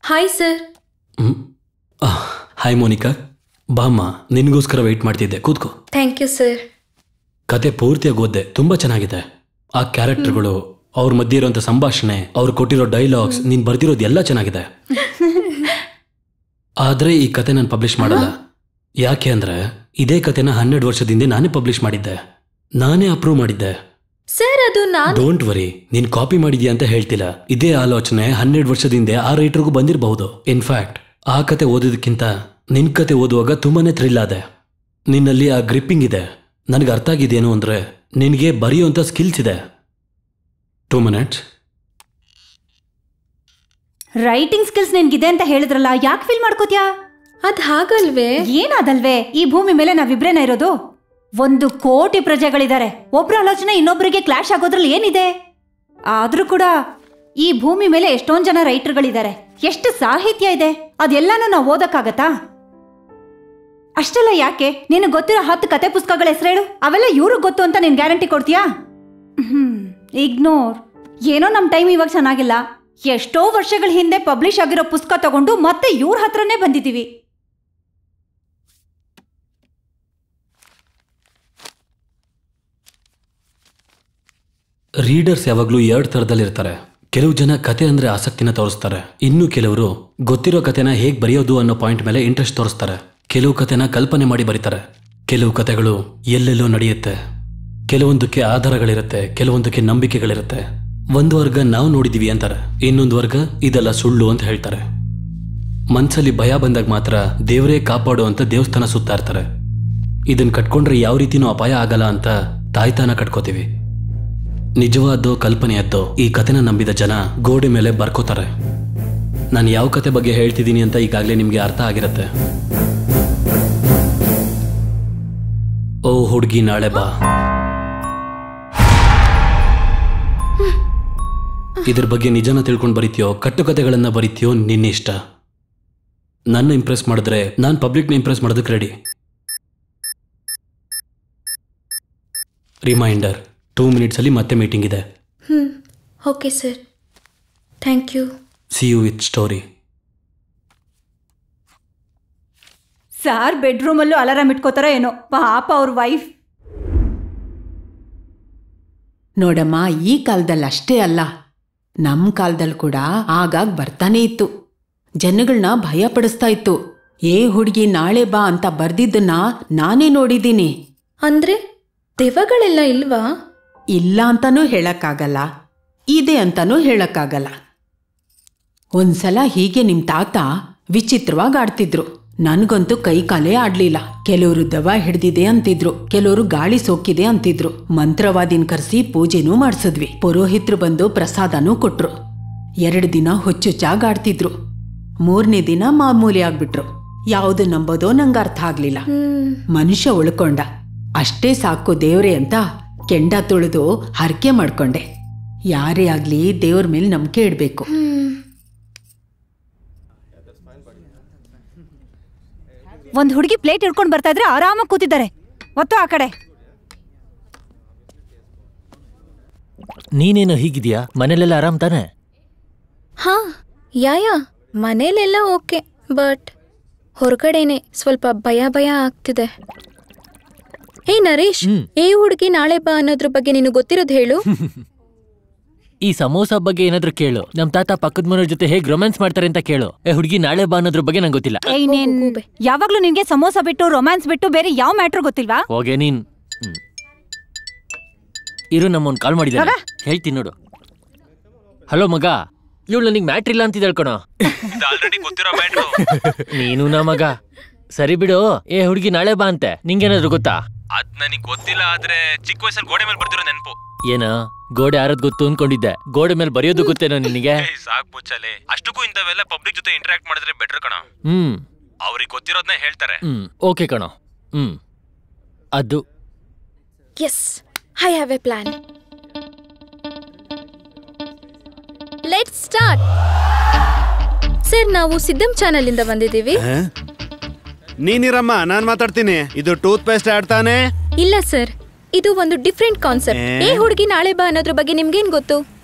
Hi sir. Hi Monika, ಬಾಮ್ಮ, ನಿನಗೋಸ್ಕರ wait ಮಾಡ್ತಿದ್ದೆ, ಕೂತ್ಕೋ. Thank you sir. ಕತೆ ಪೂರ್ತಿಯಾಗಿ ಓದ್ದೆ, ತುಂಬಾ ಚೆನ್ನಾಗಿದೆ. ಆ ಕ್ಯಾರೆಕ್ಟರ್ಗಳು, ಅವ್ರ ಮಧ್ಯೆ ಇರೋಂಥ ಸಂಭಾಷಣೆ, ಅವ್ರು ಕೊಟ್ಟಿರೋ ಡೈಲಾಗ್ಸ್, ನೀನು ಬರ್ದಿರೋದು ಎಲ್ಲ ಚೆನ್ನಾಗಿದೆ. ಆದರೆ ಈ ಕತೆ ನಾನು ಪಬ್ಲಿಷ್ ಮಾಡಲ್ಲ. ಯಾಕೆ ಅಂದ್ರೆ ಇದೇ ಕತೆನ 12 ವರ್ಷದಿಂದ ನಾನೇ ಪಬ್ಲಿಷ್ ಮಾಡಿದ್ದೆ, ನಾನೇ ಅಪ್ರೂವ್ ಮಾಡಿದ್ದೆ. ಸರ್ ಅದು ನಾನು. ಡೋಂಟ್ ವರಿ, ನೀನ್ ಕಾಪಿ ಮಾಡಿದ್ಯಾ ಅಂತ ಹೇಳ್ತಿಲ್ಲ. ಇದೇ ಆಲೋಚನೆ 12 ವರ್ಷದಿಂದ ಆ ರೈಟರ್ಗೂ ಬಂದಿರಬಹುದು. ಇನ್ಫ್ಯಾಕ್ಟ್ ಆ ಕತೆ ಓದೋದಕ್ಕಿಂತ ನಿನ್ ಕತೆ ಓದುವಾಗ ತುಂಬಾನೇ ಥ್ರಿಲ್ ಆದೆ. ನಿನ್ನಲ್ಲಿ ಆ ಗ್ರಿಪ್ಪಿಂಗ್ ಇದೆ. ನನಗೆ ಅರ್ಥ ಆಗಿದ್ದೇನು ಅಂದ್ರೆ ನಿನಗೆ ಬರೆಯುವಂಥ ಸ್ಕಿಲ್ಸ್ ಇದೆ. 2 minutes. ರೈಟಿಂಗ್ ಸ್ಕಿಲ್ಸ್ ನಿನ್ಗಿದೆ ಅಂತ ಹೇಳಿದ್ರಲ್ಲ, ಯಾಕೆ ಫೀಲ್ ಮಾಡ್ಕೋತ್ಯಾ? ಅದ್ ಹಾಗಲ್ವೇ? ಏನಾದಲ್ವೇ? ಈ ಭೂಮಿ ಮೇಲೆ ನಾವಿಬ್ರೇನ ಇರೋದು. 1 ಕೋಟಿ ಪ್ರಜೆಗಳಿದ್ದಾರೆ. ಒಬ್ರ ಆಲೋಚನೆ ಇನ್ನೊಬ್ಬರಿಗೆ ಕ್ಲಾಶ್ ಆಗೋದ್ರಲ್ಲಿ ಏನಿದೆ? ಆದ್ರೂ ಕೂಡ ಈ ಭೂಮಿ ಮೇಲೆ ಎಷ್ಟೊಂದ್ ಜನ ರೈಟರ್ಗಳಿದ್ದಾರೆ, ಎಷ್ಟು ಸಾಹಿತ್ಯ ಇದೆ, ಅದೆಲ್ಲಾನು ನಾವು ಓದಕ್ಕಾಗತ್ತಾ? ಅಷ್ಟೆಲ್ಲ ಯಾಕೆ? ನಿನಗೆ ಗೊತ್ತಿರೋ 10 ಕತೆ ಪುಸ್ತಕಗಳ ಹೆಸರು ಹೇಳು. ಅವೆಲ್ಲ ಇವ್ರಿಗೆ ಗೊತ್ತು ಅಂತ ನೀನ್ ಗ್ಯಾರಂಟಿ ಕೊಡ್ತೀಯಾ? ಇಗ್ನೋರ್. ಏನೋ ನಮ್ ಟೈಮ್ ಇವಾಗ ಚೆನ್ನಾಗಿಲ್ಲ. ಎಷ್ಟೋ ವರ್ಷಗಳ ಹಿಂದೆ ಪಬ್ಲಿಷ್ ಆಗಿರೋ ಪುಸ್ತಕ ತಗೊಂಡು ಮತ್ತೆ ಇವ್ರ ಹತ್ರನೇ ಬಂದಿದ್ದೀವಿ. ರೀಡರ್ಸ್ ಯಾವಾಗಲೂ 2 ಥರದಲ್ಲಿರ್ತಾರೆ. ಕೆಲವು ಜನ ಕತೆ ಅಂದ್ರೆ ಆಸಕ್ತಿನ ತೋರಿಸ್ತಾರೆ, ಇನ್ನು ಕೆಲವರು ಗೊತ್ತಿರೋ ಕತೆನ ಹೇಗೆ ಬರೆಯೋದು ಅನ್ನೋ ಪಾಯಿಂಟ್ ಮೇಲೆ ಇಂಟ್ರೆಸ್ಟ್ ತೋರಿಸ್ತಾರೆ. ಕೆಲವು ಕತೆನ ಕಲ್ಪನೆ ಮಾಡಿ ಬರೀತಾರೆ. ಕೆಲವು ಕತೆಗಳು ಎಲ್ಲೆಲ್ಲೋ ನಡೆಯುತ್ತೆ. ಕೆಲವೊಂದಕ್ಕೆ ಆಧಾರಗಳಿರುತ್ತೆ, ಕೆಲವೊಂದಕ್ಕೆ ನಂಬಿಕೆಗಳಿರುತ್ತೆ. ಒಂದು ವರ್ಗ ನಾವು ನೋಡಿದೀವಿ ಅಂತಾರೆ, ಇನ್ನೊಂದು ವರ್ಗ ಇದೆಲ್ಲ ಸುಳ್ಳು ಅಂತ ಹೇಳ್ತಾರೆ. ಮನ್ಸಲ್ಲಿ ಭಯ ಬಂದಾಗ ಮಾತ್ರ ದೇವರೇ ಕಾಪಾಡು ಅಂತ ದೇವಸ್ಥಾನ ಸುತ್ತಾ ಇರ್ತಾರೆ. ಇದನ್ನ ಕಟ್ಕೊಂಡ್ರೆ ಯಾವ ರೀತಿನೂ ಅಪಾಯ ಆಗಲ್ಲ ಅಂತ ತಾಯ್ತಾನ ಕಟ್ಕೋತೀವಿ. ನಿಜವಾದೋ ಕಲ್ಪನೆಯದ್ದೋ ಈ ಕತೆನ ನಂಬಿದ ಜನ ಗೋಡೆ ಮೇಲೆ ಬರ್ಕೋತಾರೆ. ನಾನು ಯಾವ ಕತೆ ಬಗ್ಗೆ ಹೇಳ್ತಿದ್ದೀನಿ ಅಂತ ಈಗಾಗಲೇ ನಿಮಗೆ ಅರ್ಥ ಆಗಿರುತ್ತೆ. ಓ ಹುಡುಗಿ ನಾಳೆ ಬಾ. ಇದ್ರ ಬಗ್ಗೆ ನಿಜನ ತಿಳ್ಕೊಂಡು ಬರೀತೀಯೋ ಕಟ್ಟುಕತೆಗಳನ್ನ ಬರೀತೀಯೋ ನಿನ್ನ ಇಷ್ಟ. ನನ್ನ ಇಂಪ್ರೆಸ್ ಮಾಡಿದ್ರೆ ನಾನು ಪಬ್ಲಿಕ್ನ ಇಂಪ್ರೆಸ್ ಮಾಡೋದಕ್ಕೆ ರೆಡಿ. ರಿಮೈಂಡರ್, 2 minutes ಅಲ್ಲಿ ಮತ್ತೆ ಮೀಟಿಂಗ್ ಇದೆ. Okay sir, thank you. See you with story. Sir ಬೆಡ್ರೂಮಲ್ಲೂ ಅಲಾರಾಮ್ ಇಟ್ಕೋತಾರ ಏನೋ, ಪಾಪ ಅವ್ರ ವೈಫ್. ನೋಡಮ್ಮ, ಈ ಕಾಲದಲ್ಲಿ ಅಷ್ಟೇ ಅಲ್ಲ, ನಮ್ಮ ಕಾಲದಲ್ಲಿ ಕೂಡ ಆಗಾಗ ಬರ್ತಾನೆ ಇತ್ತು. ಜನಗಳನ್ನ ಭಯ ಪಡಿಸ್ತಾ ಇತ್ತು. ಏ ಹುಡುಗಿ ನಾಳೆ ಬಾ ಅಂತ ಬರ್ದಿದ್ದನ್ನ ನಾನೇ ನೋಡಿದ್ದೀನಿ. ಅಂದ್ರೆ ದೆವ್ವಗಳೆಲ್ಲ ಇಲ್ವಾ? ಇಲ್ಲ ಅಂತಾನೂ ಹೇಳಕ್ಕಾಗಲ್ಲ, ಇದೆ ಅಂತಾನೂ ಹೇಳಕ್ಕಾಗಲ್ಲ. ಒಂದ್ಸಲ ಹೀಗೆ ನಿಮ್ ತಾತ ವಿಚಿತ್ರವಾಗಿ ಆಡ್ತಿದ್ರು. ನನ್ಗಂತೂ ಕೈ ಕಾಲೇ ಆಡ್ಲಿಲ್ಲ. ಕೆಲವರು ದೆವ್ವ ಹಿಡ್ದಿದೆ ಅಂತಿದ್ರು, ಕೆಲವರು ಗಾಳಿ ಸೋಕಿದೆ ಅಂತಿದ್ರು. ಮಂತ್ರವಾದಿನ ಕರೆಸಿ ಪೂಜೆನೂ ಮಾಡಿಸಿದ್ವಿ. ಪುರೋಹಿತರು ಬಂದು ಪ್ರಸಾದನೂ ಕೊಟ್ರು. 2 ದಿನ ಹುಚ್ಚುಚ್ಚಾಗಿ ಆಡ್ತಿದ್ರು. 3ನೇ ದಿನ ಮಾಮೂಲಿ ಆಗ್ಬಿಟ್ರು. ಯಾವುದು ನಂಬೋದೋ ನಂಗೆ ಅರ್ಥ ಆಗ್ಲಿಲ್ಲ. ಮನುಷ್ಯ ಉಳ್ಕೊಂಡ, ಅಷ್ಟೇ ಸಾಕು ದೇವ್ರೆ ಅಂತ ಕೆಂಡ ತುಳಿದು ಹರಕೆ ಮಾಡ್ಕೊಂಡೆ. ಯಾರೇ ಆಗ್ಲಿ ದೇವ್ರ ಮೇಲೆ ನಂಬಿಕೆ ಇಡ್ಬೇಕು. ಒಂದ್ ಹುಡುಗಿ ಪ್ಲೇಟ್ ಹಿಡ್ಕೊಂಡು ಬರ್ತಾ ಇದ್ರೆ ಆರಾಮಾಗಿ ಕೂತಿದ್ದಾರೆ. ಒತ್ತು ಆ ಕಡೆ. ನೀನೇನು ಹೀಗಿದ್ಯಾ? ಮನೇಲೆಲ್ಲ ಆರಾಮ್ ತಾನೆ? ಹಾ, ಯಾ ಮನೇಲೆಲ್ಲ ಓಕೆ, ಬಟ್ ಹೊರಗಡೆನೆ ಸ್ವಲ್ಪ ಭಯ ಆಗ್ತಿದೆ. ಹೇ ನರೇಶ್, ಏ ಹುಡುಗಿ ನಾಳೆ ಬಾ ಅನ್ನೋದ್ರ ಬಗ್ಗೆ ನೀನು ಗೊತ್ತಿರೋದು ಹೇಳು. ಈ ಸಮೋಸ ಬಗ್ಗೆ ಏನಾದ್ರು ಕೇಳು. ನಮ್ ತಾತ ಪಕ್ಕದ ಮನೆಯವ್ರ ಜೊತೆ ಹೇಗ್ ರೊಮ್ಯಾನ್ಸ್ ಮಾಡ್ತಾರೆ ಅಂತ ಕೇಳು. ಏ ಹುಡುಗಿ ನಾಳೆ ಬಾ ಅನ್ನೋದ್ರ ಬಗ್ಗೆ ನಂಗೆ ಗೊತ್ತಿಲ್ಲ. ಯಾವಾಗ್ಲೂ ನಿನ್ಗೆ ಸಮೋಸ ಬಿಟ್ಟು ರೊಮ್ಯಾನ್ಸ್ ಬಿಟ್ಟು ಬೇರೆ ಯಾವ ಮ್ಯಾಟ್ರು ಗೊತ್ತಿಲ್ವಾ? ಹೋಗೆ ನೀನ್. ಇರು, ನಮ್ಮನ್ ಕಾಲ್ ಮಾಡಿದಾರೆ, ಹೇಳ್ತೀನಿ ನೋಡು. ಹಲೋ ಮಗ, ಇವಳು ನನಗೆ ಮ್ಯಾಟ್ರ್ ಇಲ್ಲ ಅಂತ ಹೇಳ್ಕೊಣ. ನೀನು ನಾ ಮಗ. ಸರಿ ಬಿಡು. ಏ ಹುಡುಗಿ ನಾಳೆ ಬಾ ಅಂತೆ, ನಿಂಗೇನಾದ್ರು ಗೊತ್ತಾ? ಅದ್ ನನಗ್ ಗೊತ್ತಿಲ್ಲ, ಆದ್ರೆ ಚಿಕ್ಕ ವಯಸ್ಸಲ್ಲಿ ಗೋಡೆ ಮೇಲೆ ಬರ್ತಿರೋ ನೆನಪು. ಏನ ಗೋಡೆ ಆರದ್ ಗೊತ್ತು ಅನ್ಕೊಂಡಿದ್ದೆ, ಗೋಡೆ ಮೇಲೆ ಬರೆಯೋದು ಗೊತ್ತೇನೋ ನಿನಗೆ? ಸಾಕ್ ಮುಚ್ಚಲೆ. ಅಷ್ಟಕ್ಕೂ ಇಂಥವೆಲ್ಲ ಪಬ್ಲಿಕ್ ಜೊತೆ ಇಂಟರಾಕ್ಟ್ ಮಾಡಿದ್ರೆ ಬೆಟರ್ ಕಣ. ಅವ್ರಿಗೆ ಗೊತ್ತಿರೋದ್ನ ಹೇಳ್ತಾರೆ. ಓಕೆ ಕಣ. ಅದು yes, I have a plan. Let's start. Sir, ನಾವು ಸಿದ್ದಂ ಚಾನೆಲ್ ಇಂದ ಬಂದಿದ್ದೀವಿ. ನೀನಿರಮ್ಮ, ನಾನ್ ಮಾತಾಡ್ತೀನಿ. ಇದು ಟೂತ್ ಪೇಸ್ಟ್ ಆಡ್ತಾನೆ? ಇಲ್ಲ ಸರ್, ಇದು ಒಂದು ಡಿಫ್ರೆಂಟ್ ಕಾನ್ಸೆಪ್ಟ್. ಏ ಹುಡುಗಿ ನಾಳೆ ಬಾ ಅನ್ನೋದ್ರ ಬಗ್ಗೆ ನಿಮ್ಗೇನ್ ಗೊತ್ತು?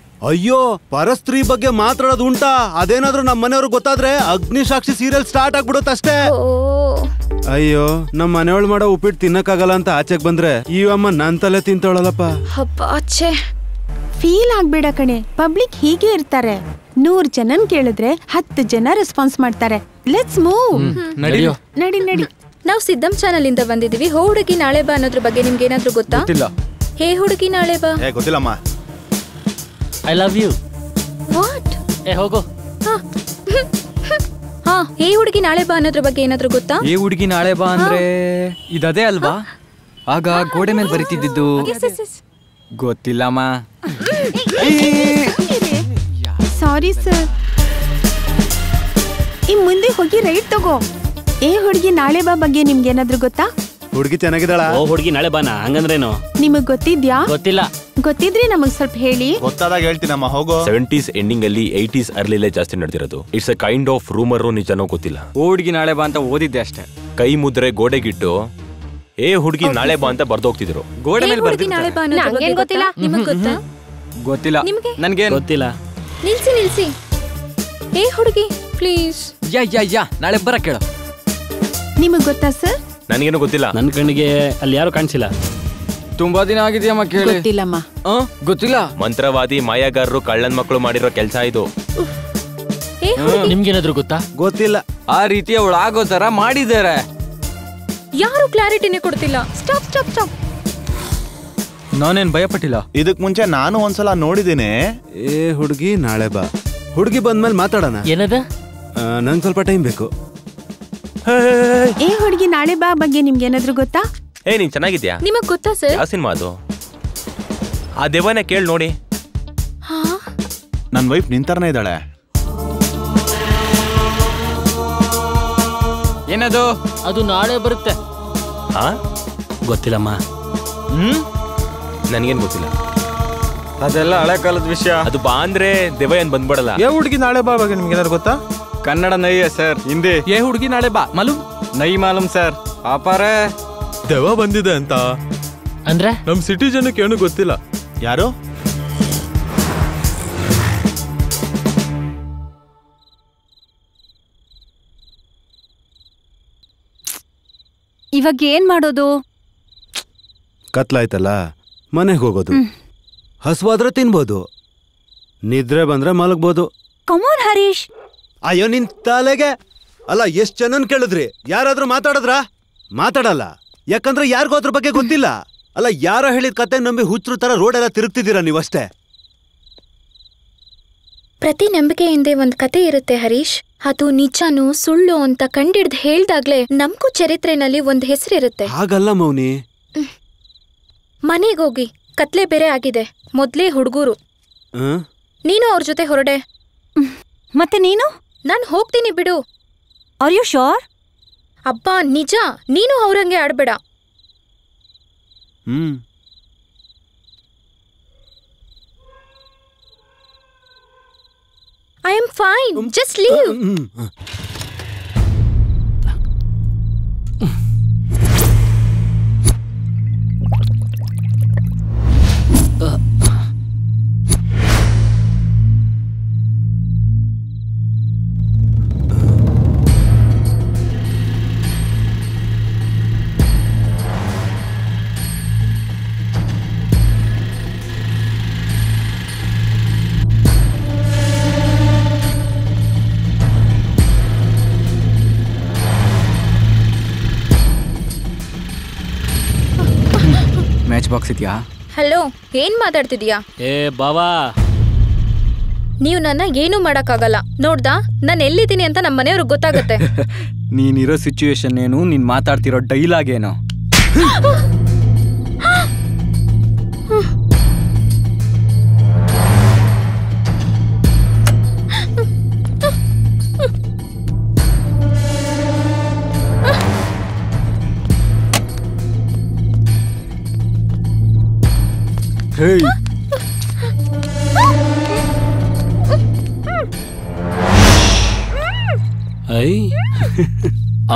ಅಯ್ಯೋ ಪರಸ್ತ್ರೀ ಬಗ್ಗೆ ಮಾತಾಡೋದು ಉಂಟಾ? ಅದೇನಾದ್ರೂ ನಮ್ಮ ಮನೆಯವ್ರಿಗೆ ಗೊತ್ತಾದ್ರೆ ಅಗ್ನಿಸಾಕ್ಷಿ ಸೀರಿಯಲ್ ಸ್ಟಾರ್ಟ್ ಆಗ್ಬಿಡುತ್ತಷ್ಟೇ. ಅಯ್ಯೋ ನಮ್ಮ ಮನೆಯೊಳ್ ಮಾಡೋ ಉಪ್ಪಿಟ್ಟು ತಿನ್ನಕ್ಕಾಗಲ್ಲ ಅಂತ ಆಚೆಗ್ ಬಂದ್ರೆ ಈ ಅಮ್ಮ ನನ್ ತಲೆ ತಿಂತವಳಲ್ಲಪ್ಪ. ಫೀಲ್ ಆಗ್ಬೇಡ ಕಣೆ, ಪಬ್ಲಿಕ್ ಹೀಗೆ ಇರ್ತಾರೆ. 100 ಜನನ್ ಕೇಳಿದ್ರೆ 10 ಜನ ರೆಸ್ಪಾನ್ಸ್ ಮಾಡ್ತಾರೆ. Let's move. ನಡಿ ನಡಿ. ನಾವು ಸಿದ್ದಂ ಚಾನಲ್ ಇಂದ ಬಂದಿದೀವಿ. ಹೋ ಹುಡುಗಿ ನಾಳೆ ಬಾ ಅನ್ನೋದ್ರ ಬಗ್ಗೆ ನಿಮ್ಗೆ ಏನಾದ್ರೂ ಗೊತ್ತಾ? ಹೇ ಹುಡುಗಿ ನಾಳೆ ಬಾ. ಗೊತ್ತಿಲ್ಲಮ್ಮ. I love you. ವಾಟ್? ಹೋಗೋ. ಹಾ, ಹೇ ಹುಡುಗಿ ನಾಳೆ ಬಾ ಅನ್ನೋದ್ರ ಬಗ್ಗೆ ಏನಾದ್ರೂ ಗೊತ್ತಾ? ಹೇ ಹುಡುಗಿ ನಾಳೆ ಬಾ ಅಂದ್ರೆ ಇದದೇ ಅಲ್ವಾ? ಆಗ ಗೋಡೆ ಮೇಲೆ ಬರೀತಿದ್ದು. ಗೊತ್ತಿಲ್ಲಮ್ಮ. Sorry sir. ಈ ಮುಂದೆ ಹೋಗಿ ರೈಟ್ ತಗೋ. ಏ ಹುಡುಗಿ ನಾಳೆ ಬಾ ಬಗ್ಗೆ ನಿಮ್ಗೆ ಏನಾದ್ರೂ ಗೊತ್ತಾ? ಹುಡುಗಿ ಚೆನ್ನಾಗಿದ್ದಾಳ? ಓ ಹುಡುಗಿ ನಾಳೆ ಬಾನ ಹಂಗಂದ್ರೇನು? ನಿಮಗ್ ಗೊತ್ತಿದ್ಯಾ? ಗೊತ್ತಿಲ್ಲ. ಗೊತ್ತಿದ್ರೆ ನಮಗ್ ಸ್ವಲ್ಪ ಹೇಳಿ. ಗೊತ್ತಾದಾಗ ಹೇಳ್ತೀನಮ್ಮ, ಹೋಗೋ. 70s ಎಂಡಿಂಗ್ ಅಲ್ಲಿ 80s ಅರ್ಲಿಲೇ ಜಾಸ್ತಿ ನಡೆದಿರೋದು. It's a kind of rumour, ನಿಜನೋ ಗೊತ್ತಿಲ್ಲ. ಓ ಹುಡುಗಿ ನಾಳೆ ಬಾ ಅಂತ ಓದಿದ್ದೆ ಅಷ್ಟೇ. ಕೈ ಮುದ್ರೆ ಗೋಡೆಗಿಟ್ಟು ಏ ಹುಡುಗಿ ನಾಳೆ ಬಾ ಅಂತ ಬರ್ದೋಗ್ತಿದ್ರು. ಗೋಡೆ ಮೇಲೆ ಗೊತ್ತಿಲ್ಲ. ನಿಮಗ್ ಗೊತ್ತಾ? ಗೊತ್ತಿಲ್ಲ. ನನ್ಗೆ ಗೊತ್ತಿಲ್ಲ. ನಿಲ್ಸಿ. ಹೇ ಹುಡುಗಿ ಪ್ಲೀಸ್. ಯಾ ನಾಳೆ ಬರ ಕೇಳು. ನಿಮಗ್ ಗೊತ್ತಾ ಸರ್? ನನಗೇನು ಗೊತ್ತಿಲ್ಲ. ನನ್ನ ಕಣ್ಣಿಗೆ ಅಲ್ಲಿ ಯಾರು ಕಾಣಿಸಿಲ್ಲ. ತುಂಬಾ ದಿನ ಆಗಿದೆಯಮ್ಮ ಕೇಳಿ. ಗೊತ್ತಿಲ್ಲಮ್ಮ. ಗೊತ್ತಿಲ್ಲ. ಮಂತ್ರವಾದಿ ಮಾಯಾಗಾರರು ಕಳ್ಳನ್ ಮಕ್ಕಳು ಮಾಡಿರೋ ಕೆಲಸ ಇದು. ನಿಮ್ಗೇನಾದ್ರೂ ಗೊತ್ತಾ? ಗೊತ್ತಿಲ್ಲ. ಆ ರೀತಿ ಅವಳು ಆಗೋ ತರ ಮಾಡಿದ್ದಾರೆ. ಯಾರು ಕ್ಲಾರಿಟಿನೇ ಕೊಡ್ತಿಲ್ಲ. ಸ್ಟಾಪ್. ನಾನೇನ್ ಭಯಪಟ್ಟಿಲ್ಲ. ಇದಕ್ ಮುಂಚೆ ನಾನು ಒಂದ್ಸಲ ನೋಡಿದ್ದೀನಿ. ಏ ಹುಡುಗಿ ನಾಳೆ ಬಾ. ಹುಡುಗಿ ಬಂದ್ಮೇಲೆ ಮಾತಾಡೋಣ. ಏನದ? ನಂಗೆ ಸ್ವಲ್ಪ ಟೈಮ್ ಬೇಕು. ಏ ಹುಡುಗಿ ನಾಳೆ ಬಾ ಬಗ್ಗೆ ನಿಮ್ಗೆ ಏನಾದ್ರೂ ಗೊತ್ತಾ? ಏ ನೀನ್ ಚೆನ್ನಾಗಿದ್ಯಾ? ನಿಮಗ್ ಗೊತ್ತಾ ಸರ್? ಯಾವ ಸಿನಿಮಾ ಅದು? ಆ ದೆವ್ವನೇ ಕೇಳಿ ನೋಡಿ. ನನ್ ವೈಫ್ ನಿಂತರನೇ ಇದ್ದಾಳೆ. ಏನದು? ಅದು ನಾಳೆ ಬರುತ್ತೆ. ಹಾ ಗೊತ್ತಿಲ್ಲಮ್ಮ. ನನ್ಗೇನ್ ಗೊತ್ತಿಲ್ಲ. ಅದೆಲ್ಲ ಹಳೆ ಕಾಲದ ವಿಷಯ. ಅದು ಬಾ ಅಂದ್ರೆ ದೆವ್ವ ಏನ್ ಬಂದ್ಬಿಡಲ್ಲ. ಏ ಹುಡುಗಿ ನಾಳೆ ಬಾ ಬಗ್ಗೆ ನಿಮ್ಗೆ ಏನಾದ್ರು ಗೊತ್ತಾ? ಕನ್ನಡ ನೈಯೇ ಸರ್. ಹಿಂದಿ ಏ ಹುಡುಗಿ ನಾಳೆ ಬಾ ಮಾಲೂಮ್? ನೈ ಮಾಲೂಮ್ ಸರ್. ಆಪಾರೆ ದೆವ್ವ ಬಂದಿದೆ ಅಂತ ಅಂದ್ರೆ ನಮ್ ಸಿಟಿ ಜನಕ್ಕೆ ಏನು ಗೊತ್ತಿಲ್ಲ. ಯಾರು? ಇವಾಗ ಏನ್ ಮಾಡೋದು? ಕತ್ಲಾಯ್ತಲ್ಲ, ಮನೆಗೆ ಹೋಗೋದು. ಹಸುವಾದ್ರೆ ತಿನ್ಬೋದು, ನಿದ್ರೆ ಬಂದ್ರೆ ಮಲಗ್ಬೋದು. ಕಮಾನ್ ಹರೀಶ್. ಅಯ್ಯೋ ನಿನ್ ತಲೆಗೆ ಅಲ್ಲ, ಎಷ್ಟ್ ಜನನ್ ಕೇಳಿದ್ರಿ? ಯಾರಾದ್ರೂ ಮಾತಾಡದ್ರ? ಮಾತಾಡಲ್ಲ. ಯಾಕಂದ್ರೆ ಯಾರಿಗೂ ಅದ್ರ ಬಗ್ಗೆ ಗೊತ್ತಿಲ್ಲ. ಅಲ್ಲ, ಯಾರೋ ಹೇಳಿದ ಕತೆ ನಂಬಿ ಹುಚ್ಚರು ತರ ರೋಡೆಲ್ಲ ತಿರುಗ್ತಿದ್ದೀರಾ ನೀವಷ್ಟೇ. ಪ್ರತಿ ನಂಬಿಕೆ ಹಿಂದೆ ಒಂದ್ ಕತೆ ಇರುತ್ತೆ ಹರೀಶ್. ಅದು ನಿಜಾನು ಸುಳ್ಳು ಅಂತ ಕಂಡಿಡ್ದು ಹೇಳ್ದಾಗ್ಲೇ ನಮ್ಗೂ ಚರಿತ್ರೆನಲ್ಲಿ ಒಂದ್ ಹೆಸರಿರುತ್ತೆ. ಹಾಗಲ್ಲ ಮೌನಿ. ಮನೆಗೋಗಿ, ಕತ್ಲೆ ಬೇರೆ ಆಗಿದೆ. ಮೊದ್ಲೇ ಹುಡುಗರು. ನೀನು ಅವ್ರ ಜೊತೆ ಹೊರಡೆ. ಮತ್ತೆ ನೀನು? ನಾನ್ ಹೋಗ್ತೀನಿ ಬಿಡು. Are you sure? ಅಬ್ಬಾ ನಿಜ, ನೀನು ಅವ್ರಂಗೆ ಆಡ್ಬೇಡ. I am fine, just leave. Match box ಇದೆಯಾ? ಹಲೋ, ಏನ್ ಮಾತಾಡ್ತಿದ್ಯಾ? ಏ ಬಾವಾ, ನೀವು ನನ್ನ ಏನೂ ಮಾಡಕ್ಕಾಗಲ್ಲ. ನೋಡ್ದಾ, ನಾನು ಎಲ್ಲಿದ್ದೀನಿ ಅಂತ ನಮ್ಮ ಮನೆಯವ್ರಿಗೆ ಗೊತ್ತಾಗತ್ತೆ. ನೀನಿರೋ ಸಿಚುವೇಶನ್ ಏನು, ನೀನ್ ಮಾತಾಡ್ತಿರೋ ಡೈಲಾಗ್ ಏನು? ಐ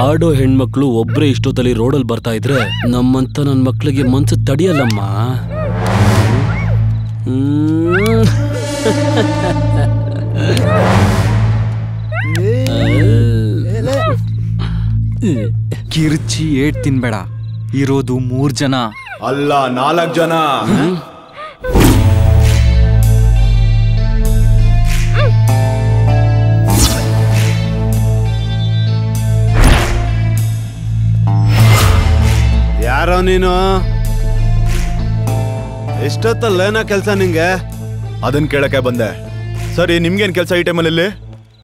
ಆಡೋ ಹೆಣ್ಮಕ್ಳು ಒಬ್ರೇ ಇಷ್ಟೊತ್ತಲ್ಲಿ ರೋಡಲ್ಲಿ ಬರ್ತಾ ಇದ್ರೆ ನಮ್ಮಂತ ನನ್ನ ಮಕ್ಳಿಗೆ ಮನ್ಸು ತಡಿಯಲ್ಲಮ್ಮ. ಕಿರ್ಚಿ ಏಟ್ ತಿನ್ಬೇಡ, ಇರೋದು 3 ಜನ ಅಲ್ಲ 4 ಜನ. ಯಾರೋ ನೀನು? ಎಷ್ಟೊತ್ತಲ್ಲೇನ ಕೆಲ್ಸ ನಿಂಗೆ? ಅದನ್ ಕೇಳಕ್ಕೆ ಬಂದೆ. ಸರಿ, ನಿಮ್ಗೇನ್ ಕೆಲಸ ಈ ಟೈಮಲ್ಲಿ?